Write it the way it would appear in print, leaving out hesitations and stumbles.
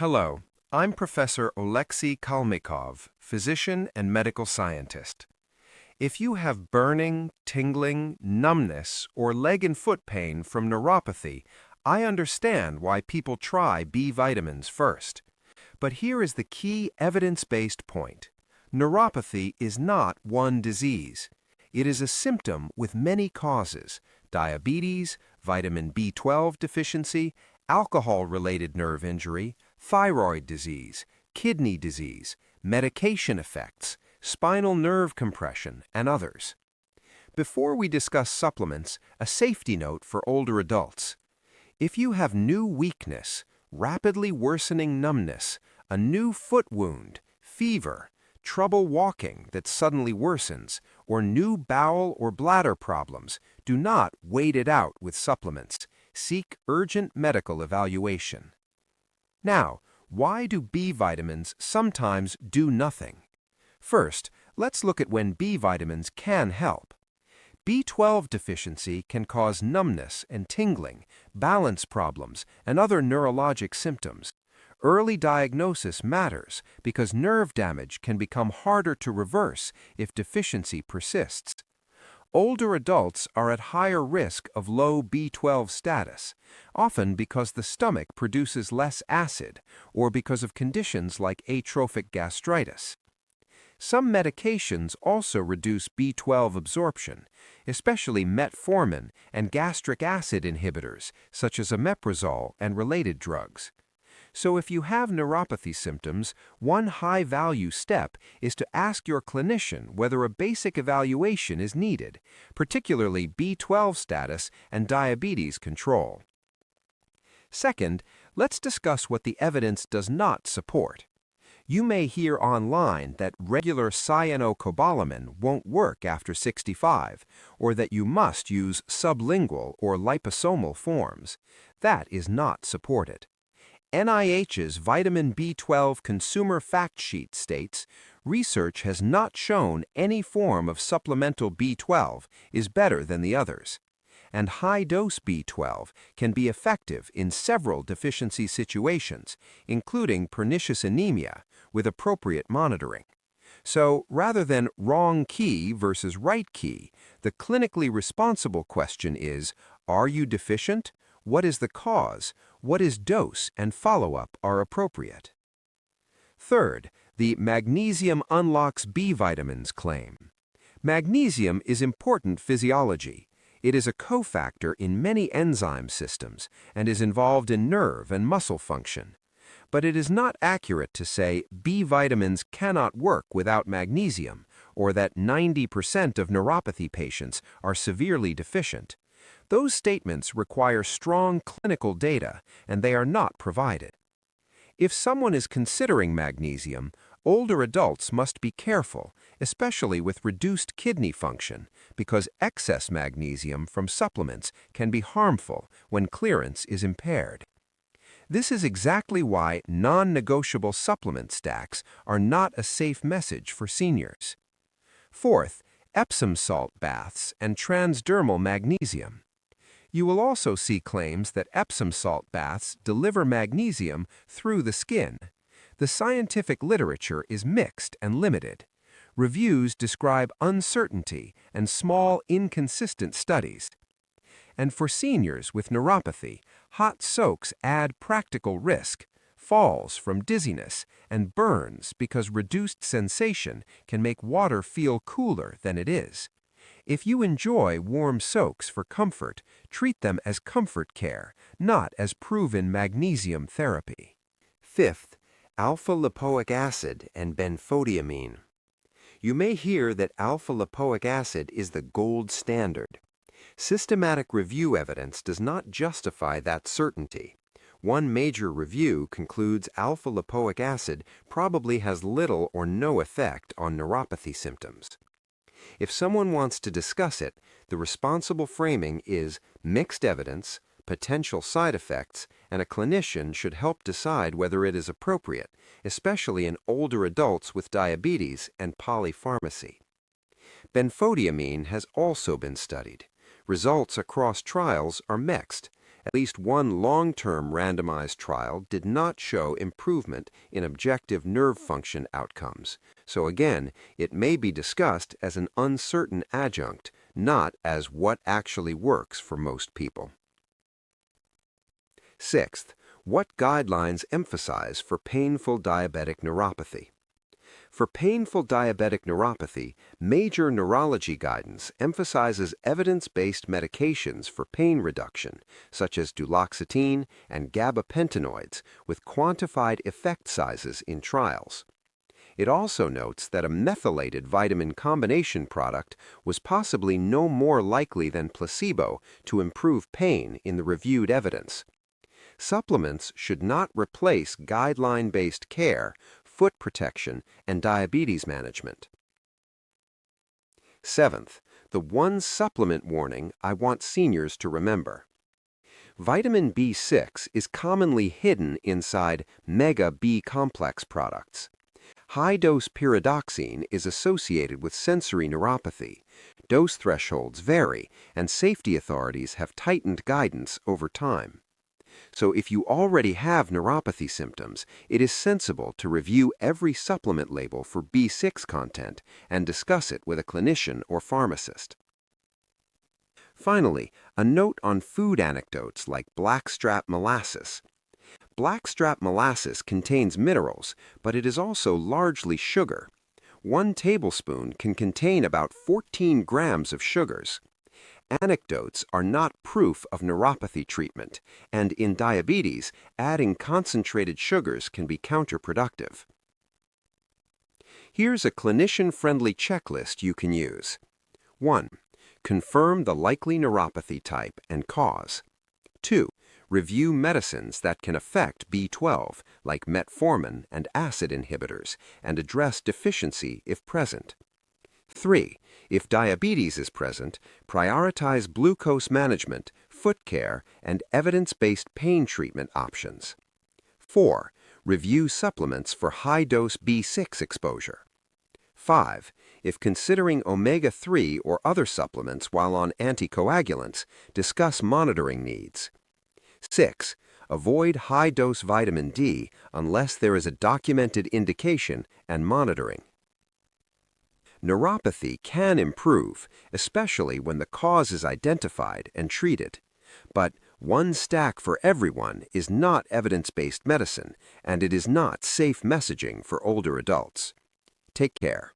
Hello, I'm Professor Oleksii Kalmykov, physician and medical scientist. If you have burning, tingling, numbness, or leg and foot pain from neuropathy, I understand why people try B vitamins first. But here is the key evidence-based point. Neuropathy is not one disease. It is a symptom with many causes: diabetes, vitamin B12 deficiency, alcohol-related nerve injury, thyroid disease, kidney disease, medication effects, spinal nerve compression, and others. Before we discuss supplements, a safety note for older adults. If you have new weakness, rapidly worsening numbness, a new foot wound, fever, trouble walking that suddenly worsens, or new bowel or bladder problems, do not wait it out with supplements. Seek urgent medical evaluation. Now, why do B vitamins sometimes do nothing? First, let's look at when B vitamins can help. B12 deficiency can cause numbness and tingling, balance problems, and other neurologic symptoms. Early diagnosis matters because nerve damage can become harder to reverse if deficiency persists. Older adults are at higher risk of low B12 status, often because the stomach produces less acid or because of conditions like atrophic gastritis. Some medications also reduce B12 absorption, especially metformin and gastric acid inhibitors such as omeprazole and related drugs. So if you have neuropathy symptoms, one high-value step is to ask your clinician whether a basic evaluation is needed, particularly B12 status and diabetes control. Second, let's discuss what the evidence does not support. You may hear online that regular cyanocobalamin won't work after 65, or that you must use sublingual or liposomal forms. That is not supported. NIH's Vitamin B12 Consumer Fact Sheet states, research has not shown any form of supplemental B12 is better than the others, and high-dose B12 can be effective in several deficiency situations, including pernicious anemia, with appropriate monitoring. So, rather than wrong key versus right key, the clinically responsible question is, are you deficient? What is the cause? What is dose and follow-up are appropriate? Third, the magnesium unlocks B vitamins claim. Magnesium is important physiology. It is a cofactor in many enzyme systems and is involved in nerve and muscle function. But it is not accurate to say B vitamins cannot work without magnesium, or that 90% of neuropathy patients are severely deficient. Those statements require strong clinical data, and they are not provided. If someone is considering magnesium, older adults must be careful, especially with reduced kidney function, because excess magnesium from supplements can be harmful when clearance is impaired. This is exactly why non-negotiable supplement stacks are not a safe message for seniors. Fourth, Epsom salt baths and transdermal magnesium. You will also see claims that Epsom salt baths deliver magnesium through the skin. The scientific literature is mixed and limited. Reviews describe uncertainty and small, inconsistent studies. And for seniors with neuropathy, hot soaks add practical risk, falls from dizziness, and burns because reduced sensation can make water feel cooler than it is. If you enjoy warm soaks for comfort, treat them as comfort care, not as proven magnesium therapy. Fifth, alpha-lipoic acid and benfotiamine. You may hear that alpha-lipoic acid is the gold standard. Systematic review evidence does not justify that certainty. One major review concludes alpha-lipoic acid probably has little or no effect on neuropathy symptoms. If someone wants to discuss it, the responsible framing is mixed evidence, potential side effects, and a clinician should help decide whether it is appropriate, especially in older adults with diabetes and polypharmacy. Benfotiamine has also been studied. Results across trials are mixed. At least one long-term randomized trial did not show improvement in objective nerve function outcomes. So again, it may be discussed as an uncertain adjunct, not as what actually works for most people. Sixth, what guidelines emphasize for painful diabetic neuropathy? For painful diabetic neuropathy, major neurology guidance emphasizes evidence-based medications for pain reduction, such as duloxetine and gabapentinoids, with quantified effect sizes in trials. It also notes that a methylated vitamin combination product was possibly no more likely than placebo to improve pain in the reviewed evidence. Supplements should not replace guideline-based care, foot protection, and diabetes management. Seventh, the one supplement warning I want seniors to remember. Vitamin B6 is commonly hidden inside Mega B complex products. High-dose pyridoxine is associated with sensory neuropathy. Dose thresholds vary, and safety authorities have tightened guidance over time. So if you already have neuropathy symptoms, it is sensible to review every supplement label for B6 content and discuss it with a clinician or pharmacist. Finally, a note on food anecdotes like Blackstrap molasses. Blackstrap molasses contains minerals, but it is also largely sugar. 1 tablespoon can contain about 14 grams of sugars. Anecdotes are not proof of neuropathy treatment, and in diabetes, adding concentrated sugars can be counterproductive. Here's a clinician-friendly checklist you can use. 1. Confirm the likely neuropathy type and cause. 2. Review medicines that can affect B12, like metformin and acid inhibitors, and address deficiency if present. 3. If diabetes is present, prioritize glucose management, foot care, and evidence-based pain treatment options. 4. Review supplements for high-dose B6 exposure. 5. If considering omega-3 or other supplements while on anticoagulants, discuss monitoring needs. 6. Avoid high-dose vitamin D unless there is a documented indication and monitoring. Neuropathy can improve, especially when the cause is identified and treated. But one stack for everyone is not evidence-based medicine, and it is not safe messaging for older adults. Take care.